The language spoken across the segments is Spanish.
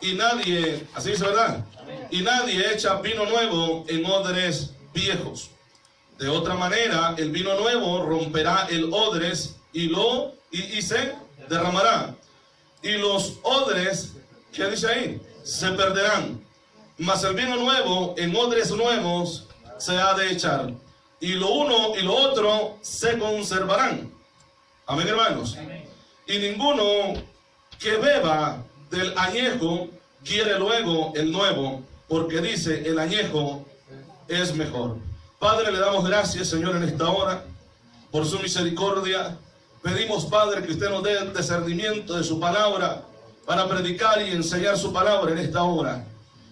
Y nadie, así dice, ¿verdad? Y nadie echa vino nuevo en odres viejos. De otra manera, el vino nuevo romperá el odres y se derramará. Y los odres, ¿qué dice ahí? Se perderán. Mas el vino nuevo en odres nuevos se ha de echar. Y lo uno y lo otro se conservarán. Amén, hermanos. Y ninguno que beba del añejo quiere luego el nuevo, porque dice, el añejo es mejor. Padre, le damos gracias, Señor, en esta hora, por su misericordia. Pedimos, Padre, que usted nos dé el discernimiento de su palabra para predicar y enseñar su palabra en esta hora.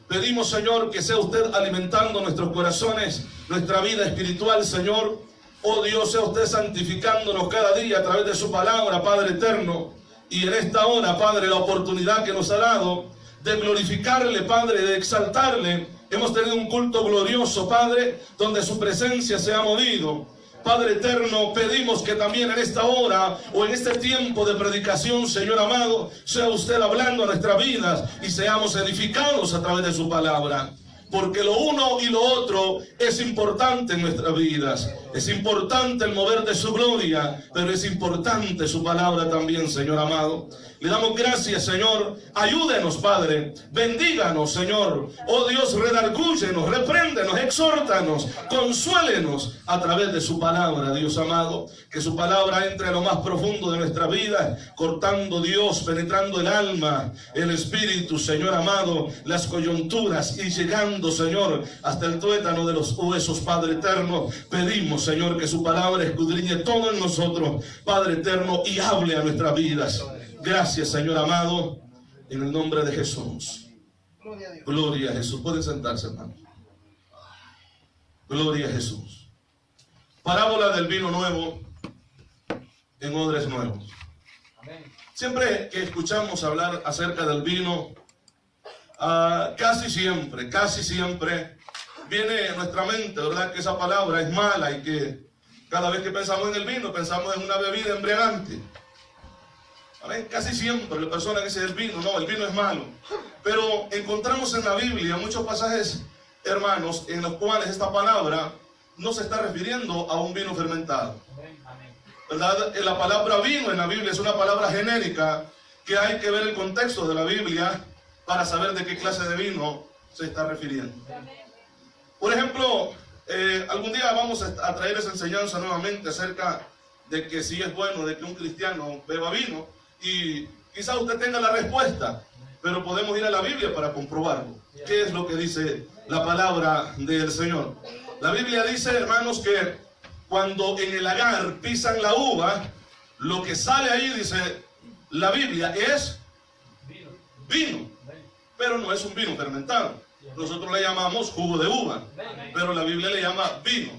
Pedimos, Señor, que sea usted alimentando nuestros corazones, nuestra vida espiritual, Señor. Oh Dios, sea usted santificándonos cada día a través de su palabra, Padre eterno. Y en esta hora, Padre, la oportunidad que nos ha dado de glorificarle, Padre, de exaltarle. Hemos tenido un culto glorioso, Padre, donde su presencia se ha movido. Padre eterno, pedimos que también en esta hora o en este tiempo de predicación, Señor amado, sea usted hablando a nuestras vidas y seamos edificados a través de su palabra. Porque lo uno y lo otro es importante en nuestras vidas. Es importante el mover de su gloria, pero es importante su palabra también, Señor amado. Le damos gracias, Señor. Ayúdenos, Padre. Bendíganos, Señor. Oh Dios, redargúyenos, repréndenos, exhórtanos, consuélenos a través de su palabra, Dios amado. Que su palabra entre a lo más profundo de nuestra vida, cortando, Dios, penetrando el alma, el espíritu, Señor amado, las coyunturas y llegando, Señor, hasta el tuétano de los huesos, Padre eterno. Pedimos, Señor, que su palabra escudriñe todo en nosotros, Padre eterno, y hable a nuestras vidas. Gracias, Señor amado, en el nombre de Jesús. Gloria a Jesús. Pueden sentarse, hermano. Gloria a Jesús. Parábola del vino nuevo en odres nuevos. Siempre que escuchamos hablar acerca del vino, casi siempre viene en nuestra mente, ¿verdad?, que esa palabra es mala y que cada vez que pensamos en el vino, pensamos en una bebida embriagante. Amén. Casi siempre la persona que dice el vino es malo. Pero encontramos en la Biblia muchos pasajes, hermanos, en los cuales esta palabra no se está refiriendo a un vino fermentado. ¿Verdad? La palabra vino en la Biblia es una palabra genérica que hay que ver el contexto de la Biblia para saber de qué clase de vino se está refiriendo. Por ejemplo, algún día vamos a traer esa enseñanza nuevamente acerca de que si es bueno de que un cristiano beba vino. Y quizá usted tenga la respuesta, pero podemos ir a la Biblia para comprobarlo. ¿Qué es lo que dice la palabra del Señor? La Biblia dice, hermanos, que cuando en el lagar pisan la uva, lo que sale ahí, dice la Biblia, es vino. Pero no es un vino fermentado. Nosotros le llamamos jugo de uva, pero la Biblia le llama vino.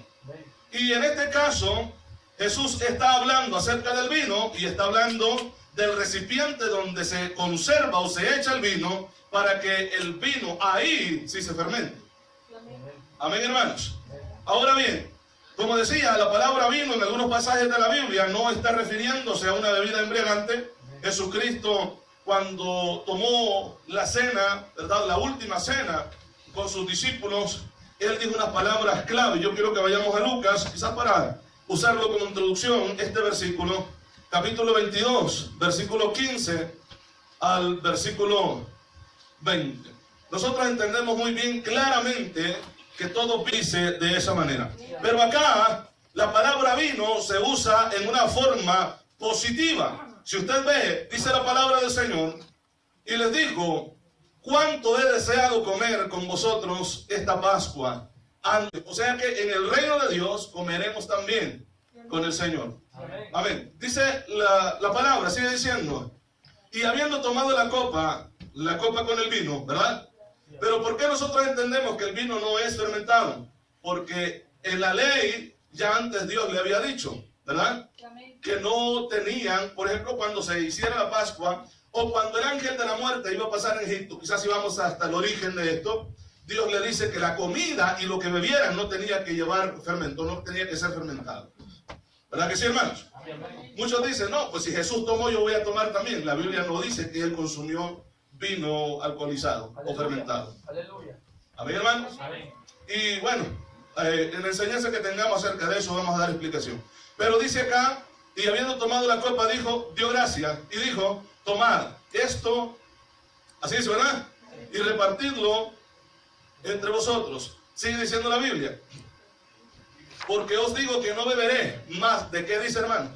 Y en este caso, Jesús está hablando acerca del vino y está hablando del recipiente donde se conserva o se echa el vino para que el vino ahí sí se fermente. Amén, hermanos. Ahora bien, como decía, la palabra vino en algunos pasajes de la Biblia no está refiriéndose a una bebida embriagante. Jesucristo, cuando tomó la cena, ¿verdad?, la última cena con sus discípulos, él dijo unas palabras clave. Yo quiero que vayamos a Lucas, quizás para usarlo como introducción, este versículo. Capítulo 22, versículo 15 al versículo 20. Nosotros entendemos muy bien claramente que todo dice de esa manera. Pero acá la palabra vino se usa en una forma positiva. Si usted ve, dice la palabra del Señor, y les dijo, cuánto he deseado comer con vosotros esta Pascua. O sea que en el reino de Dios comeremos también con el Señor. Amén. Dice la palabra, sigue diciendo, y habiendo tomado la copa con el vino, ¿verdad? Pero ¿por qué nosotros entendemos que el vino no es fermentado? Porque en la ley ya antes Dios le había dicho, ¿verdad?, que no tenían, por ejemplo, cuando se hiciera la Pascua o cuando el ángel de la muerte iba a pasar en Egipto, quizás si vamos hasta el origen de esto, Dios le dice que la comida y lo que bebieran no tenía que llevar fermento, no tenía que ser fermentado. ¿Verdad que sí, hermanos? Muchos dicen, no, pues si Jesús tomó, yo voy a tomar también. La Biblia no dice que él consumió vino alcoholizado. Aleluya. O fermentado. Aleluya. Amén, hermanos. Amén. Y bueno, en la enseñanza que tengamos acerca de eso vamos a dar explicación. Pero dice acá, y habiendo tomado la copa, dijo, dio gracias y dijo, tomad esto, así dice, ¿verdad? Y repartidlo entre vosotros. Sigue diciendo la Biblia. Porque os digo que no beberé más, ¿de qué dice, hermano?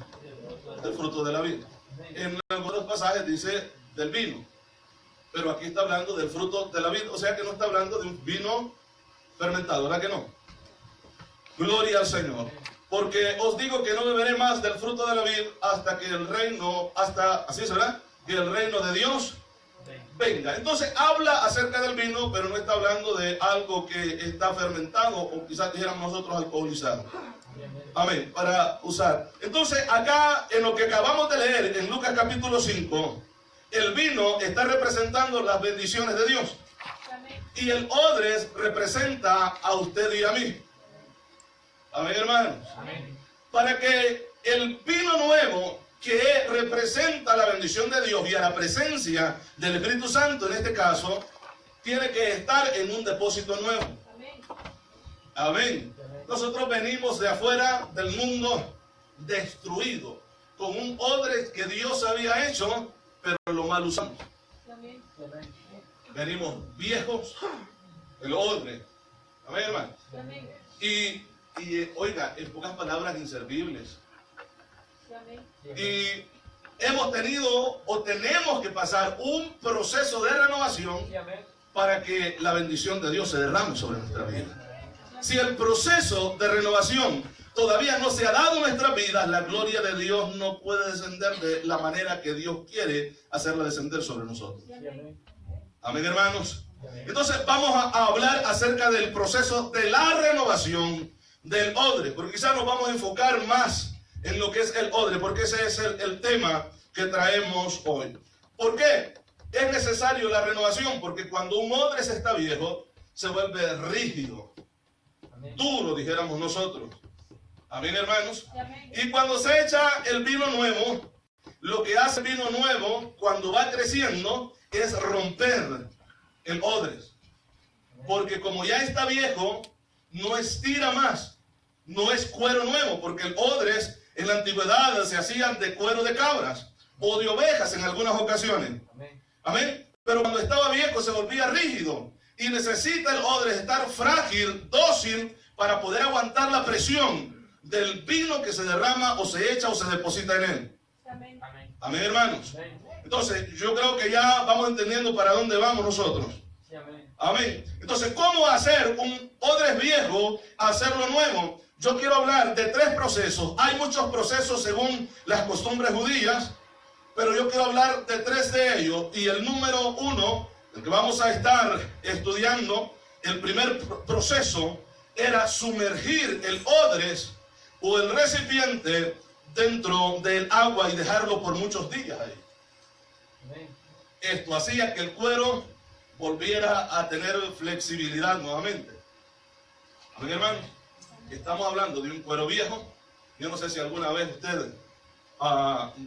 Del fruto de la vida. En algunos pasajes dice del vino, pero aquí está hablando del fruto de la vida, o sea que no está hablando de un vino fermentado, ¿verdad que no? Gloria al Señor. Porque os digo que no beberé más del fruto de la vid hasta que el reino, así será, que el reino de Dios venga. Entonces habla acerca del vino, pero no está hablando de algo que está fermentado o quizás dijéramos nosotros alcoholizado. Amén, para usar. Entonces acá en lo que acabamos de leer en Lucas capítulo 5, el vino está representando las bendiciones de Dios. Y el odres representa a usted y a mí. Amén, hermanos. Amén. Para que el vino nuevo que representa la bendición de Dios y a la presencia del Espíritu Santo, en este caso, tiene que estar en un depósito nuevo. Amén. Amén. Nosotros venimos de afuera del mundo destruido, con un odre que Dios había hecho, pero lo mal usamos. Amén. Venimos viejos, el odre. Amén, hermano. Amén. Y oiga, en pocas palabras, inservibles. Y hemos tenido o tenemos que pasar un proceso de renovación para que la bendición de Dios se derrame sobre nuestra vida. Si el proceso de renovación todavía no se ha dado en nuestras vidas, la gloria de Dios no puede descender de la manera que Dios quiere hacerla descender sobre nosotros. Amén, hermanos. Entonces vamos a hablar acerca del proceso de la renovación del odre, porque quizás nos vamos a enfocar más en lo que es el odre, porque ese es el tema que traemos hoy. ¿Por qué? Es necesario la renovación, porque cuando un odre se está viejo, se vuelve rígido, amén, duro, dijéramos nosotros. Amén, hermanos. Amén. Y cuando se echa el vino nuevo, lo que hace el vino nuevo, cuando va creciendo, es romper el odre. Porque como ya está viejo, no estira más. No es cuero nuevo, porque el odres en la antigüedad se hacían de cuero de cabras o de ovejas en algunas ocasiones. Amén. Amén. Pero cuando estaba viejo se volvía rígido y necesita el odres estar frágil, dócil, para poder aguantar la presión del vino que se derrama o se echa o se deposita en él. Amén. Amén, hermanos. Amén. Entonces yo creo que ya vamos entendiendo para dónde vamos nosotros. Amén. Entonces, ¿cómo hacer un odres viejo, hacerlo nuevo? Yo quiero hablar de 3 procesos. Hay muchos procesos según las costumbres judías, pero yo quiero hablar de 3 de ellos. Y el número 1, el que vamos a estar estudiando, el primer proceso era sumergir el odres o el recipiente dentro del agua y dejarlo por muchos días ahí. Esto hacía que el cuero volviera a tener flexibilidad nuevamente. Amén, hermano. Estamos hablando de un cuero viejo. Yo no sé si alguna vez usted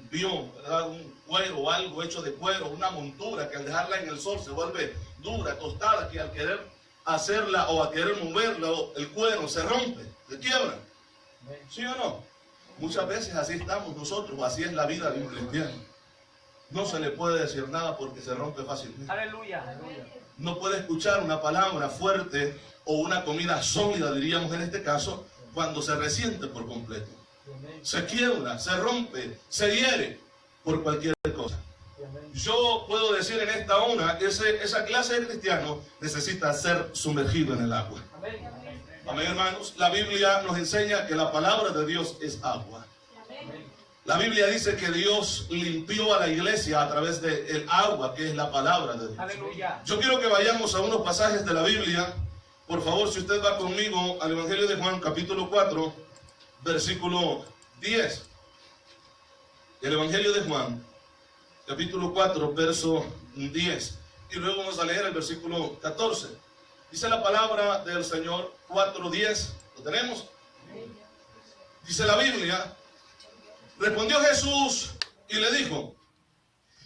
vio, ¿verdad?, un cuero o algo hecho de cuero, una montura que al dejarla en el sol se vuelve dura, tostada, que al querer hacerla o a querer moverla, el cuero se rompe, se quiebra. ¿Sí o no? Muchas veces así estamos nosotros, así es la vida de un cristiano. No se le puede decir nada porque se rompe fácilmente. Aleluya, aleluya. No puede escuchar una palabra fuerte o una comida sólida, diríamos en este caso, cuando se resiente por completo. Se quiebra, se rompe, se hiere por cualquier cosa. Yo puedo decir en esta hora, esa clase de cristiano necesita ser sumergido en el agua. Amén, hermanos. La Biblia nos enseña que la palabra de Dios es agua. La Biblia dice que Dios limpió a la iglesia a través del agua, que es la palabra de Dios. Aleluya. Yo quiero que vayamos a unos pasajes de la Biblia. Por favor, si usted va conmigo al Evangelio de Juan, capítulo 4, versículo 10. El Evangelio de Juan, capítulo 4, verso 10. Y luego vamos a leer el versículo 14. Dice la palabra del Señor, 4:10. ¿Lo tenemos? Dice la Biblia: respondió Jesús y le dijo: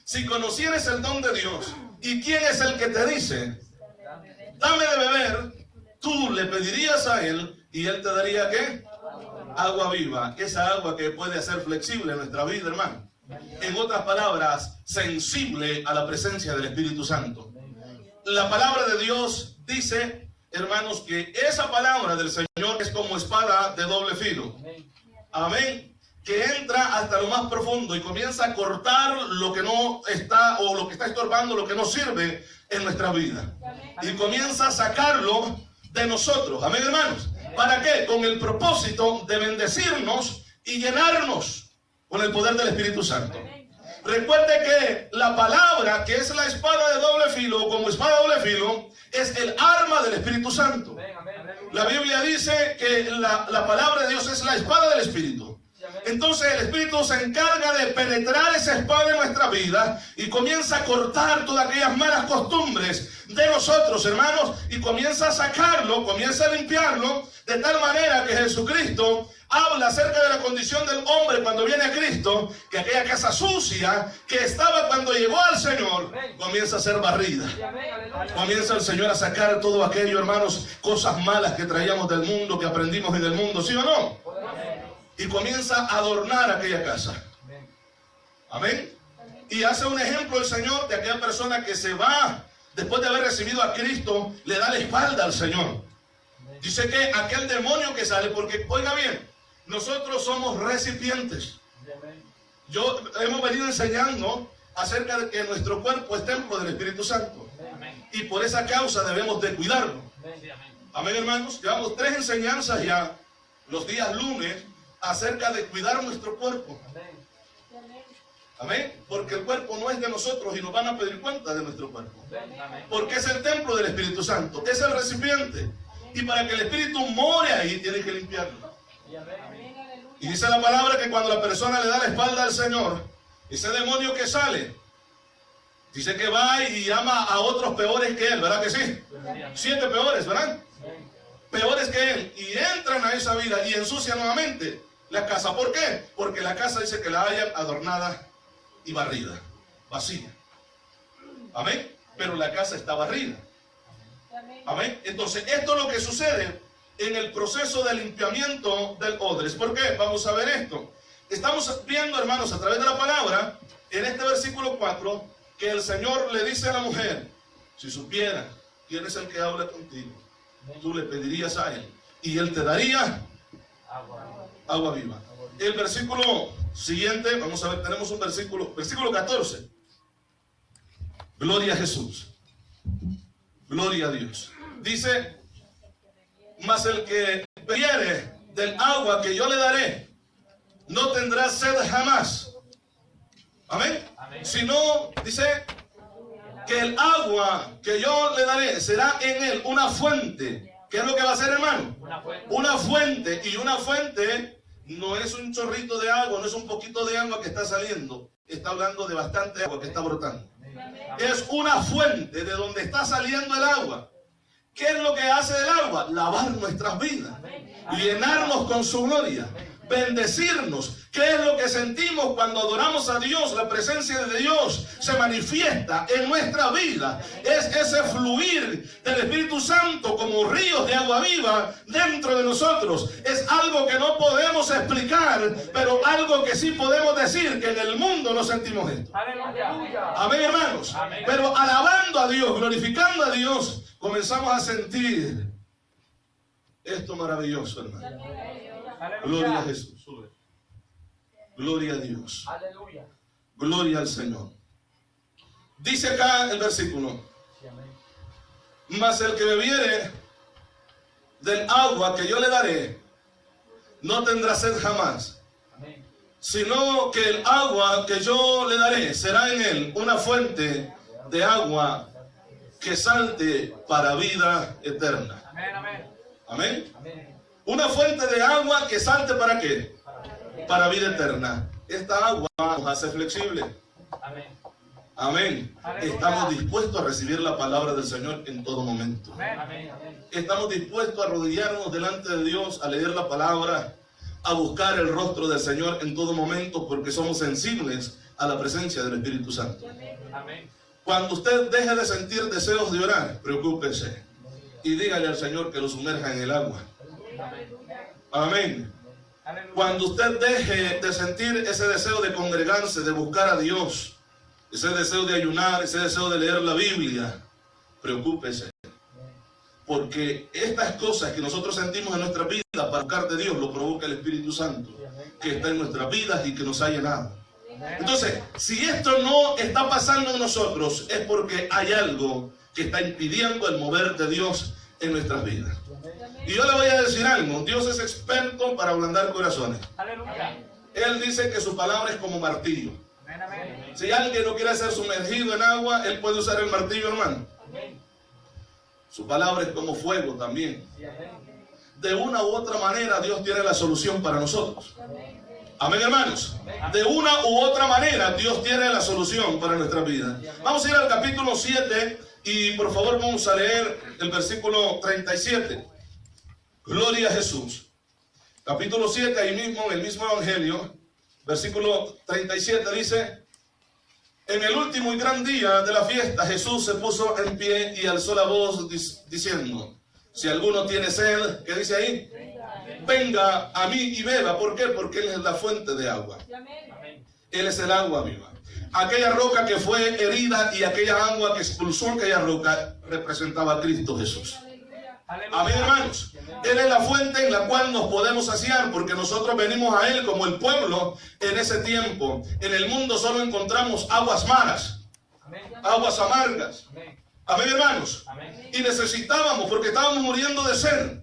si conocieres el don de Dios ¿Y quién es el que te dice, dame de beber? Tú le pedirías a él y él te daría ¿qué? Agua viva. Esa agua que puede hacer flexible nuestra vida, hermano. En otras palabras, sensible a la presencia del Espíritu Santo. La palabra de Dios dice, hermanos, que esa palabra del Señor es como espada de doble filo. Amén. Que entra hasta lo más profundo y comienza a cortar lo que no está, o lo que está estorbando, lo que no sirve en nuestra vida. Y comienza a sacarlo de nosotros. Amén, hermanos. ¿Para qué? Con el propósito de bendecirnos y llenarnos con el poder del Espíritu Santo. Recuerde que la palabra, que es la espada de doble filo, como espada de doble filo, es el arma del Espíritu Santo. La Biblia dice que la palabra de Dios es la espada del Espíritu. Entonces el Espíritu se encarga de penetrar esa espada en nuestra vida y comienza a cortar todas aquellas malas costumbres de nosotros, hermanos, y comienza a sacarlo, comienza a limpiarlo, de tal manera que Jesucristo habla acerca de la condición del hombre cuando viene a Cristo, que aquella casa sucia que estaba cuando llegó al Señor comienza a ser barrida. Comienza el Señor a sacar todo aquello, hermanos, cosas malas que traíamos del mundo, que aprendimos en el mundo, ¿sí o no? Y comienza a adornar aquella casa. Amén. Y hace un ejemplo el Señor de aquella persona que se va, después de haber recibido a Cristo, le da la espalda al Señor. Dice que aquel demonio que sale, porque oiga bien, nosotros somos recipientes. Hemos venido enseñando acerca de que nuestro cuerpo es templo del Espíritu Santo. Y por esa causa debemos de cuidarlo. Amén, hermanos. Llevamos 3 enseñanzas ya, los días lunes, acerca de cuidar nuestro cuerpo. Amén. Porque el cuerpo no es de nosotros y nos van a pedir cuenta de nuestro cuerpo. Porque es el templo del Espíritu Santo, es el recipiente. Y para que el Espíritu more ahí, tiene que limpiarlo. Y dice la palabra que cuando la persona le da la espalda al Señor, ese demonio que sale, dice que va y llama a otros peores que él, ¿verdad que sí? 7 peores, ¿verdad? Peores que él. Y entran a esa vida y ensucian nuevamente la casa. ¿Por qué? Porque la casa dice que la hayan adornada y barrida, vacía. Amén. Pero la casa está barrida. Amén. Entonces, esto es lo que sucede en el proceso de limpiamiento del odres. ¿Por qué? Vamos a ver esto. Estamos viendo, hermanos, a través de la palabra, en este versículo 4, que el Señor le dice a la mujer, si supiera quién es el que habla contigo, tú le pedirías a él y él te daría agua viva. El versículo siguiente, vamos a ver, tenemos un versículo 14. Gloria a Jesús. Gloria a Dios. Dice, mas el que bebiere del agua que yo le daré, no tendrá sed jamás. Amén. Sino, dice, que el agua que yo le daré será en él una fuente. ¿Qué es lo que va a hacer, hermano? Una fuente. Y una fuente no es un chorrito de agua, no es un poquito de agua que está saliendo. Está hablando de bastante agua que está brotando. Es una fuente de donde está saliendo el agua. ¿Qué es lo que hace el agua? Lavar nuestras vidas, llenarnos con su gloria, bendecirnos. ¿Qué es lo que sentimos cuando adoramos a Dios? La presencia de Dios se manifiesta en nuestra vida. Es ese fluir del Espíritu Santo como ríos de agua viva dentro de nosotros. Es algo que no podemos explicar, pero algo que sí podemos decir, que en el mundo no sentimos esto. Amén, hermanos. Amén. Pero alabando a Dios, glorificando a Dios, comenzamos a sentir esto maravilloso, hermano. Gloria a Jesús. Gloria a Dios. Aleluya. Gloria al Señor. Dice acá el versículo: mas el que bebiere del agua que yo le daré, no tendrá sed jamás, sino que el agua que yo le daré será en él una fuente de agua que salte para vida eterna. Amén. Una fuente de agua que salte ¿para qué? Para vida eterna. Esta agua nos hace flexible. Amén. Estamos dispuestos a recibir la palabra del Señor en todo momento. Estamos dispuestos a arrodillarnos delante de Dios, a leer la palabra, a buscar el rostro del Señor en todo momento, porque somos sensibles a la presencia del Espíritu Santo. Cuando usted deje de sentir deseos de orar, preocúpese y dígale al Señor que lo sumerja en el agua. Amén. Cuando usted deje de sentir ese deseo de congregarse, de buscar a Dios, ese deseo de ayunar, ese deseo de leer la Biblia, preocúpese. Porque estas cosas que nosotros sentimos en nuestra vida para buscar de Dios, lo provoca el Espíritu Santo, que está en nuestras vidas y que nos ha llenado. Entonces, si esto no está pasando en nosotros, es porque hay algo que está impidiendo el mover de Dios en nuestras vidas. Y yo le voy a decir algo, Dios es experto para ablandar corazones. Él dice que su palabra es como martillo. Si alguien no quiere ser sumergido en agua, él puede usar el martillo, hermano. Su palabra es como fuego también. De una u otra manera Dios tiene la solución para nosotros. Amén, hermanos. De una u otra manera Dios tiene la solución para nuestra vida. Vamos a ir al capítulo 7 y por favor vamos a leer el versículo 37. Gloria a Jesús. Capítulo 7, ahí mismo, en el mismo evangelio, versículo 37 dice: en el último y gran día de la fiesta, Jesús se puso en pie y alzó la voz diciendo: si alguno tiene sed, ¿qué dice ahí? Venga a mí y beba. ¿Por qué? Porque Él es la fuente de agua. Él es el agua viva. Aquella roca que fue herida y aquella agua que expulsó aquella roca representaba a Cristo Jesús. Amén, hermanos. Él es la fuente en la cual nos podemos saciar, porque nosotros venimos a Él como el pueblo en ese tiempo. En el mundo solo encontramos aguas malas, aguas amargas. Amén, hermanos. Y necesitábamos, porque estábamos muriendo de sed.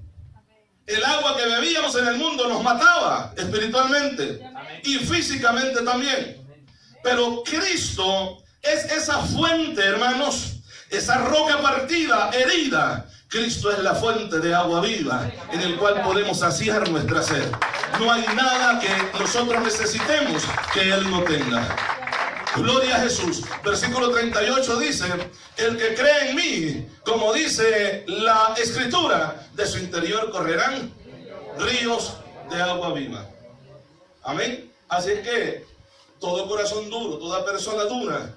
El agua que bebíamos en el mundo nos mataba espiritualmente y físicamente también. Pero Cristo es esa fuente, hermanos, esa roca partida, herida. Cristo es la fuente de agua viva en el cual podemos saciar nuestra sed. No hay nada que nosotros necesitemos que Él no tenga. Gloria a Jesús. Versículo 38 dice: el que cree en mí, como dice la Escritura, de su interior correrán ríos de agua viva. Amén. Así es que todo corazón duro, toda persona dura,